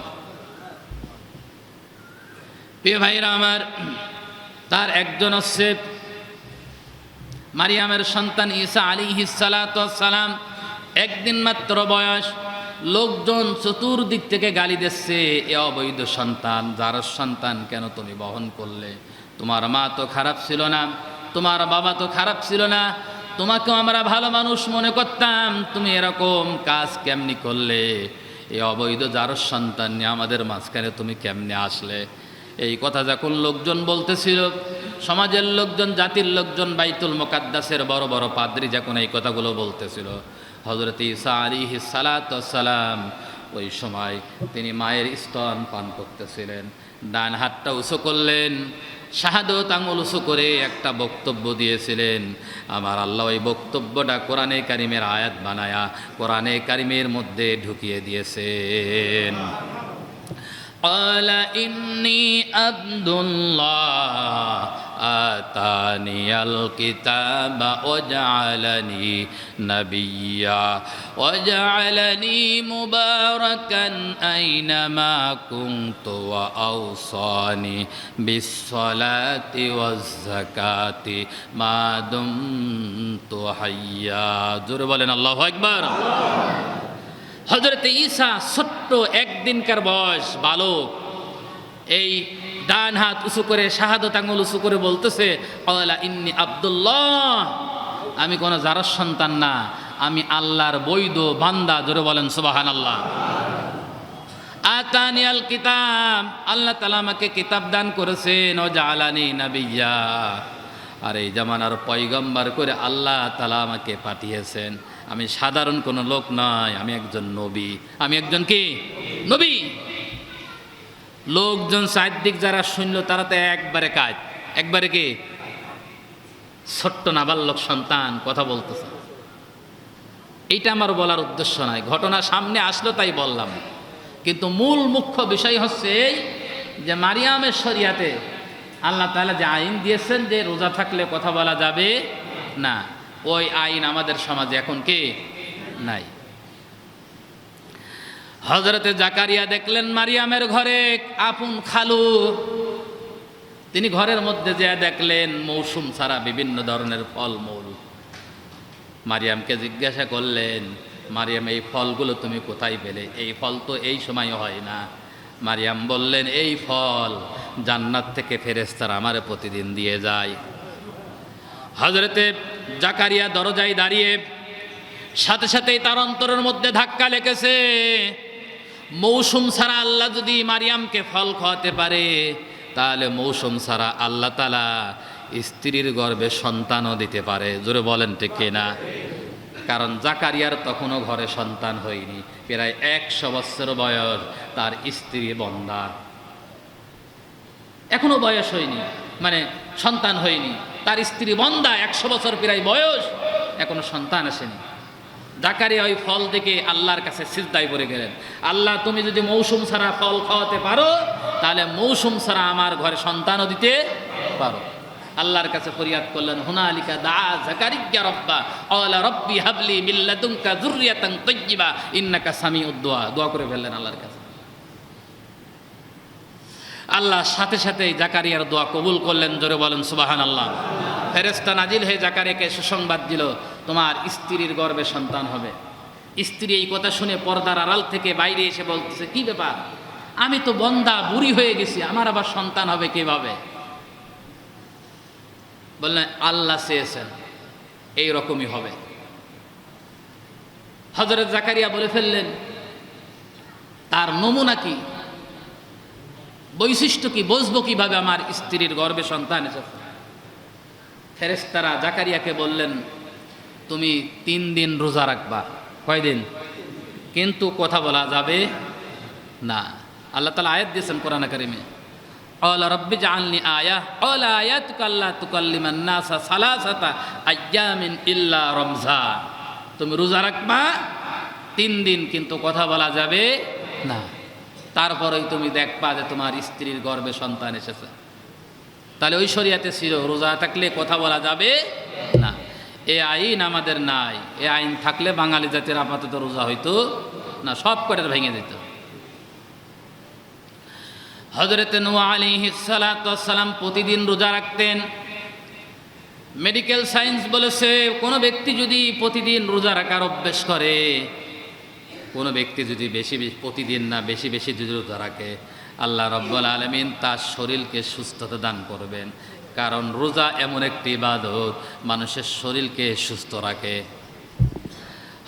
প্রিয় ভাইরা আমার, তার একজন হচ্ছে মারিয়ামের সন্তান ঈসা আলাইহিস সালাতু ওয়াস সালাম। একদিন মাত্র বয়স, লোকজন চতুর্দিক থেকে গালি দিচ্ছে, এ অবৈধ সন্তান, যার সন্তান কেন তুমি বহন করলে? তোমার মা তো খারাপ ছিল না, তোমার বাবা তো খারাপ ছিল না, তোমাকেও আমরা ভালো মানুষ মনে করতাম, তুমি এরকম কাজ কেমনি করলে? এই অবৈধ যার সন্তান নিয়ে আমাদের মাঝখানে তুমি কেমনে আসলে? এই কথা যখন লোকজন বলতেছিল, সমাজের লোকজন, জাতির লোকজন, বাইতুল মুকাদ্দাসের বড় বড় পাদ্রী যখন এই কথাগুলো বলতেছিল, হযরত ঈসা আলাইহিস সালাতু ওয়াস সালাম ওই সময় তিনি মায়ের স্তন পান করতেছিলেন। ডান হাতটা উঁচু করলেন, শাহাদত আঙুল উঁচু করে একটা বক্তব্য দিয়েছিলেন। আমার আল্লাহ ওই বক্তব্যটা কোরআনে কারিমের আয়াত বানায়া কোরআনে কারিমের মধ্যে ঢুকিয়ে দিয়েছেন। قال إني عبد الله آتاني الكتاب وجعلني نبيا وجعلني مباركا أينما كنت وأوصاني بالصلاة والزكاة ما دمت حيا জোরে বলেন আল্লাহু আকবার। হযরত ঈসা ছোট্ট একদিনকার বয়স বালক, এই ডান হাত উঁচু করে শাহাদত আঙুল উঁচু করে বলতেছে, ক্বালা ইন্নী আব্দুল্লাহ, আমি কোনো জারজ সন্তান না, আমি আল্লাহর বৈধ বান্দা। জোরে বলেন সুবহানাল্লাহ। আতানিয়াল কিতাব, আল্লাহ তাআলা আমাকে কিতাব দান করেছেন, ও জাআলানি নাবিয়্যা, আর এই জামানার পয়গম্বর করে আল্লাহ তাআলা আমাকে পাঠিয়েছেন। আমি সাধারণ কোনো লোক নয়, আমি একজন নবী। আমি একজন কি? নবী। লোকজন চারদিক যারা শুনল তারা তো একবারে কি ছোট্ট নাবালক সন্তান কথা বলতেছে। এইটা আমার বলার উদ্দেশ্য নয়, ঘটনা সামনে আসলো তাই বললাম। কিন্তু মূল মুখ্য বিষয় হচ্ছে এই যে মারিয়ামের শরিয়াতে আল্লাহ তাআলা যে আইন দিয়েছেন যে রোজা থাকলে কথা বলা যাবে না, ওই আইন আমাদের সমাজে এখন কি নাই। হযরতে জাকারিয়া দেখলেন মারিয়ামের ঘরে আপন খালু, তিনি ঘরের মধ্যে যে দেখলেন মৌসুম ছাড়া বিভিন্ন ধরনের ফলমূল। মারিয়ামকে জিজ্ঞাসা করলেন, মারিয়াম এই ফলগুলো তুমি কোথায় পেলে? এই ফল তো এই সময় হয় না। মারিয়াম বললেন, এই ফল জান্নাত থেকে ফেরেশতারা আমার প্রতিদিন দিয়ে যায়। হযরতে জাকারিয়া দরজায় দাঁড়িয়ে, সাথে সাথেই তার অন্তরের মধ্যে ধাক্কা লেগেছে, মৌসুম ছাড়া আল্লাহ যদি মারিয়ামকে ফল খাওয়াতে পারে, তাহলে মৌসুম ছাড়া আল্লাহ তাআলা স্ত্রীর গর্ভে সন্তানও দিতে পারে। জোরে বলেন ঠিক কিনা? কারণ জাকারিয়ার তখনও ঘরে সন্তান হয়নি, প্রায় 100 বছর বয়স, তার স্ত্রী বন্দা, এখনো বয়স হয়নি, মানে সন্তান হয়নি, তার স্ত্রী বন্দা, 100 বছর প্রায় বয়স, এখনো সন্তান আসেনি। জাকারিয়া ওই ফল দেখে আল্লাহর কাছে সিজদায় পড়ে গেলেন, আল্লাহ তুমি যদি মৌসুম ছাড়া ফল খাওয়াতে পারো, তাহলে মৌসুম ছাড়া আমার ঘরে সন্তানও দিতে পারো। আল্লাহর কাছে ফরিয়াদ করলেন, হুনালিকা দাআ জাকারিয়া রাব্বা ক্বালা রাব্বি হাবলি মিন লাদুনকা যুররিয়াতান তাইয়্যিবা ইন্নাকা সামিউদ দুআ। দোয়া করে ফেললেন আল্লাহর কাছে। আল্লাহ সাথে সাথেই জাকারিয়ার দোয়া কবুল করলেন। জোরে বলেন সুবহানাল্লাহ। ফেরেশতা নাজিল হয়ে জাকারিয়াকে সুসংবাদ দিল, তোমার স্ত্রীর গর্ভে সন্তান হবে। স্ত্রী এই কথা শুনে পর্দার আড়াল থেকে বাইরে এসে বলতেছে, কি ব্যাপার, আমি তো বন্দা, বুড়ি হয়ে গেছি, আমার আবার সন্তান হবে কিভাবে? বললেন, আল্লাহ চেয়েছেন এই রকমই হবে। হযরত জাকারিয়া বলে ফেললেন, তার নমুনা কি, বৈশিষ্ট্য কি, বুঝবো কিভাবে আমার স্ত্রীর গর্ভে সন্তান এসেছে? ফেরেশতারা জাকারিয়াকে বললেন, তুমি 3 দিন রোজা রাখবা। কয়দিন? কিন্তু কথা বলা যাবে না। আল্লাহ তাআলা আয়াত দিয়েছেন কোরআন কারিমে, ক্বালা রাব্বি জাআলনি আয়া ক্বালা আয়াতুকা আল্লা তুকাল্লিমান নাসা সালাসাতা আইয়ামিন ইল্লা রমজান। তুমি রোজা রাখবা 3 দিন, কিন্তু কথা বলা যাবে না। তারপরেই তুমি দেখবা যে তোমার স্ত্রীর গর্ভে সন্তান এসেছে। তাহলে ওই শরিয়াতে ছিল রোজা থাকলে কথা বলা যাবে না। এ আইন আমাদের নাই। এ আইন থাকলে বাঙালি জাতির আপাতত রোজা হইতো না, সব কটার ভেঙে দিত। হযরত নূহ আলাইহিস সালাতু ওয়াস সালাম প্রতিদিন রোজা রাখতেন। মেডিকেল সায়েন্স বলেছে কোনো ব্যক্তি যদি প্রতিদিন রোজা রাখার অভ্যেস করে, কোনো ব্যক্তি যদি প্রতিদিন না বেশি বেশি যদি রোজা রাখে, আল্লাহ রাব্বুল আলামিন তার শরীরকে সুস্থতা দান করবেন। কারণ রোজা এমন একটি ইবাদত মানুষের শরীরকে সুস্থ রাখে।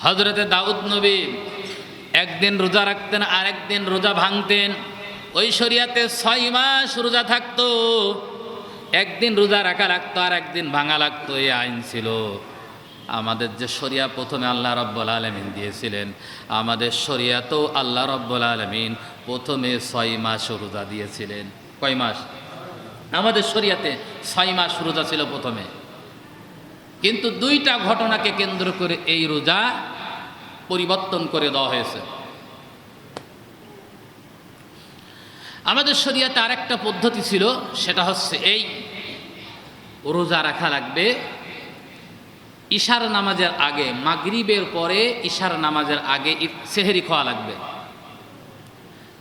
হযরত দাউদ নবী একদিন রোজা রাখতেন আর একদিন রোজা ভাঙতেন। ওই শরিয়াতে 6 মাস রোজা থাকতো, একদিন রোজা রাখা লাগতো আর একদিন ভাঙা লাগতো। এই আইন ছিল। আমাদের যে শরিয়া প্রথমে আল্লাহ রাব্বুল আলামিন দিয়েছিলেন, আমাদের শরিয়াতেও আল্লাহ রাব্বুল আলামিন প্রথমে 6 মাস রোজা দিয়েছিলেন। কয় মাস? আমাদের শরিয়াতে 6 মাস রোজা ছিল প্রথমে, কিন্তু 2টা ঘটনাকে কেন্দ্র করে এই রোজা পরিবর্তন করে দেওয়া হয়েছে। আমাদের শরিয়াতে আরেকটা পদ্ধতি ছিল, সেটা হচ্ছে এই রোজা রাখা লাগবে ইশার নামাজের আগে, মাগরিবের পরে ইশার নামাজের আগে সেহরি খাওয়া লাগবে।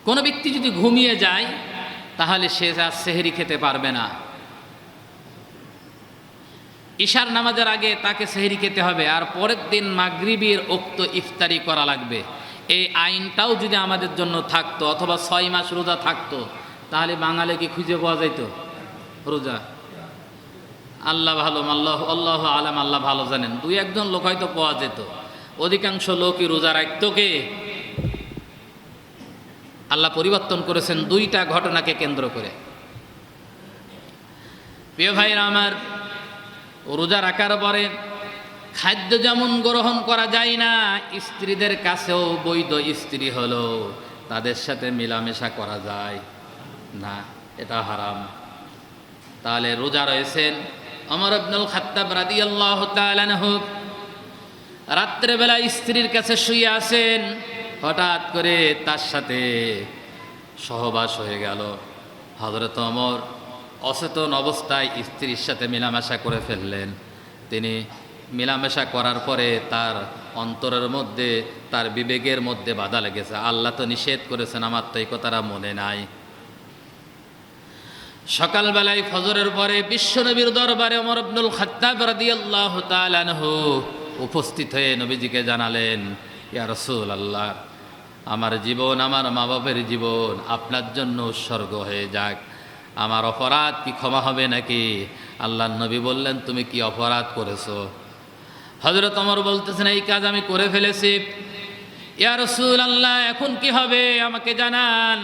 কোনো ব্যক্তি যদি ঘুমিয়ে যায় তাহলে সে আর সেহরি খেতে পারবে না। ইশার নামাজের আগে তাকে সেহরি খেতে হবে, আর পরের দিন মাগরিবের ওক্ত ইফতারি করা লাগবে। এই আইনটাও যদি আমাদের জন্য থাকতো, অথবা 6 মাস রোজা থাকতো, তাহলে বাঙালি কি খুঁজে পাওয়া যেত রোজা? আল্লাহ ভালো, আল্লাহ আলাম, আল্লাহ ভালো জানেন, 2-1 লোক হয়তো পাওয়া যেত। অধিকাংশ লোকই রোজা রাখতো কে? আল্লাহ পরিবর্তন করেছেন 2টা ঘটনাকে কেন্দ্র করে। প্রিয় ভাইরা আমার, রোজা রাখার পরে খাদ্য যেমন গ্রহণ করা যায় না, স্ত্রীদের কাছেও বৈধ স্ত্রী হলো তাদের সাথে মেলামেশা করা যায় না, এটা হারাম। তাহলে রোজা রয়েছেন ওমর ইবনুল খাত্তাব রাদিয়াল্লাহু তাআলা আনহু, রাত্রেবেলা স্ত্রীর কাছে শুয়ে আছেন, হঠাৎ করে তার সাথে সহবাস হয়ে গেল। হযরত ওমর অচেতন অবস্থায় স্ত্রীর সাথে মেলামেশা করে ফেললেন। তিনি মেলামেশা করার পরে তার অন্তরের মধ্যে, তার বিবেকের মধ্যে বাধা লেগেছে। আল্লাহ তো নিষেধ করেছেন, আমার তো এই কথাটা মনে নাই। সকালবেলায় ফজরের পরে বিশ্বনবীর দরবারে ওমর ইবনুল খাত্তাব রাদিয়াল্লাহু তাআলা আনহু উপস্থিত হয়ে নবীজিকে জানালেন, ইয়া রাসূলুল্লাহ, আমার জীবন, আমার মা বাপের জীবন আপনার জন্য উৎসর্গ হয়ে যাক। আমার অপরাধ কি ক্ষমা হবে নাকি? আল্লাহর নবী বললেন, তুমি কি অপরাধ করেছো? হযরত ওমর বলতেছেন, এই কাজ আমি করে ফেলেছি। ইয়া রাসূলুল্লাহ, এখন কি হবে আমাকে জানান।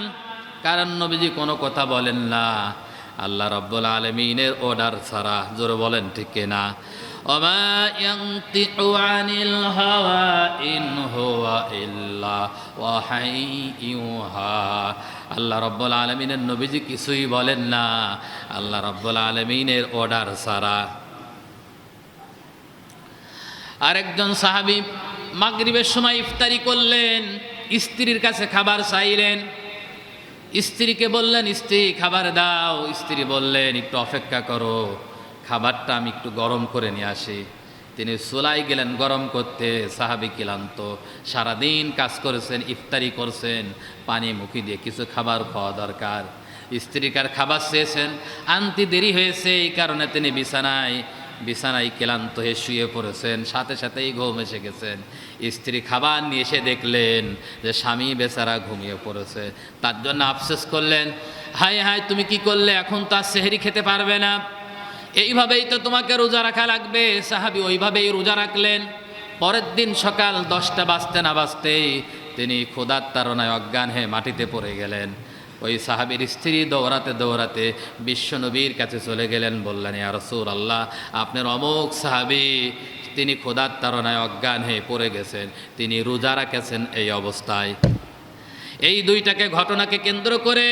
কারণ নবীজি কোনো কথা বলেন না আল্লাহ রাব্বুল আলামিনের অর্ডার ছাড়া। জোরে বলেন ঠিক কিনা? ওমা ইয়ানতিকু আনিল হাওয়া ইন হুয়া ইল্লা ওয়াহাইয়ুহা। আল্লাহ রাব্বুল আলামিনের নবীজি কিছুই বলেন না আল্লাহ রাব্বুল আলামিনের অর্ডার ছাড়া। আরেকজন সাহাবী মাগরিবের সময় ইফতারি করলেন, স্ত্রীর কাছে খাবার চাইলেন। স্ত্রীকে বললেন, স্ত্রী খাবার দাও। স্ত্রী বললেন, একটু অপেক্ষা করো, খাবারটা আমি একটু গরম করে নিয়ে আসি। তিনি চুলায় গেলেন গরম করতে। সাহাবী ক্লান্ত, সারাদিন কাজ করেছেন, ইফতারি করছেন, পানি মুখে দিয়ে কিছু খাবার খাওয়া দরকার। স্ত্রীকার খাবার চেয়েছেন, আনতে দেরি হয়েছে, এই কারণে তিনি বিছানায় ক্লান্ত হয়ে শুয়ে পড়েছেন। সাথে সাথেই ঘুম এসে গেছেন। স্ত্রী খাবার নিয়ে এসে দেখলেন যে স্বামী বেচারা ঘুমিয়ে পড়েছে। তার জন্য আফসোস করলেন, হায় হায়, তুমি কি করলে? এখন তো আর সেহরি খেতে পারবে না, এইভাবেই তো তোমাকে রোজা রাখা লাগবে। সাহাবী ওইভাবেই রোজা রাখলেন। পরের দিন সকাল 10টা বাজতে না বাজতেই তিনি ক্ষুধার তাড়নায় অজ্ঞান হয়ে মাটিতে পড়ে গেলেন। ওই সাহাবীর স্ত্রী দৌড়াতে দৌড়াতে বিশ্বনবীর কাছে চলে গেলেন, বললেন, ইয়া রাসূলুল্লাহ, আপনার অমুক সাহাবী, তিনি ক্ষুধার তাড়নায় অজ্ঞান হয়ে পড়ে গেছেন, তিনি রোজা রাখেছেন এই অবস্থায়। এই 2টাকে ঘটনাকে কেন্দ্র করে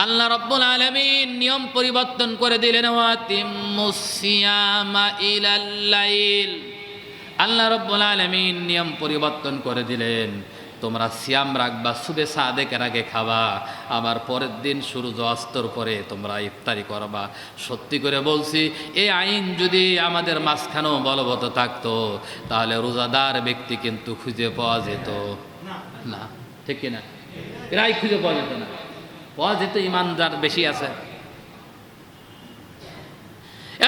আল্লাহ রাব্বুল আলামিন নিয়ম পরিবর্তন করে দিলেন, ওয়াতিম্মুস সিয়ামা ইলাল লাইল। আল্লাহ রাব্বুল আলামিন নিয়ম পরিবর্তন করে দিলেন, তোমরা সিয়াম রাখবা, সুবে সাদেকের আগে খাবা, আবার পরের দিন সূর্য অস্তর পরে তোমরা ইফতারি করবা। সত্যি করে বলছি, এই আইন যদি আমাদের মাঝখানেও বলবৎ থাকতো তাহলে রোজাদার ব্যক্তি কিন্তু খুঁজে পাওয়া যেত না, ঠিক কিনা? প্রায় খুঁজে পাওয়া যেত না, পাওয়া যেত ইমানদার বেশি আছে।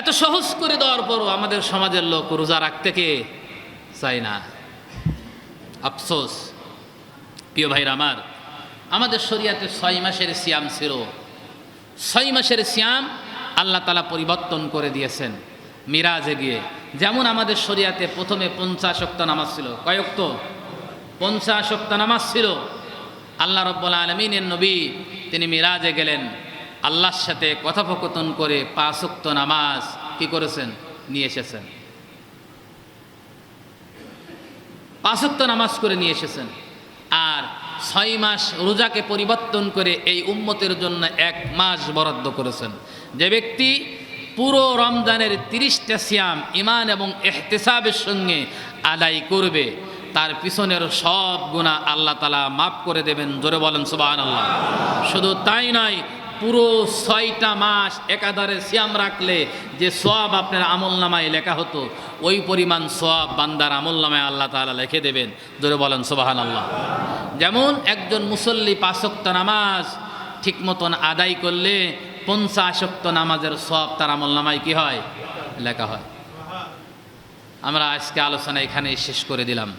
এত সহজ করে দেওয়ার পরও আমাদের সমাজের লোক রোজা রাখতে কে চায় না। আফসোস প্রিয় ভাইরা আমার, আমাদের শরীয়তে 6 মাসের সিয়াম ছিল। 6 মাসের সিয়াম আল্লাহ তাআলা পরিবর্তন করে দিয়েছেন মিরাজে গিয়ে। যেমন আমাদের শরীয়তে প্রথমে 50 ওয়াক্ত নামাজ ছিল। কয় ওয়াক্ত? 50 ওয়াক্ত নামাজ ছিল। আল্লাহ রাব্বুল আলামিনের নবী তিনি মিরাজে গেলেন, আল্লাহর সাথে কথোপকথন করে 5 ওয়াক্ত নামাজ কি করেছেন? নিয়ে এসেছেন। 5 ওয়াক্ত নামাজ করে নিয়ে এসেছেন। আর 6 মাস রোজাকে পরিবর্তন করে এই উম্মতের জন্য 1 মাস বরাদ্দ করেছেন। যে ব্যক্তি পুরো রমজানের 30টা সিয়াম ঈমান এবং ইহতিসাবের সঙ্গে আদায় করবে, তার পিছনের সব গুনাহ আল্লাহ তাআলা মাফ করে দেবেন। জোরে বলেন সুবহানাল্লাহ। শুধু তাই নয়, পুরো 6টা মাস একাধারে সিয়াম রাখলে যে সওয়াব আপনার আমলনামায় লেখা হতো, ওই পরিমাণ সওয়াব বান্দার আমলনামায় আল্লাহ তাআলা লিখে দেবেন। জোরে বলেন সুবহানাল্লাহ। যেমন একজন মুসল্লি 5 ওয়াক্ত নামাজ ঠিক মতন আদায় করলে 50 ওয়াক্ত নামাজের সওয়াব তার আমলনামায় কি হয়? লেখা হয়। আমরা আজকে আলোচনা এখানেই শেষ করে দিলাম।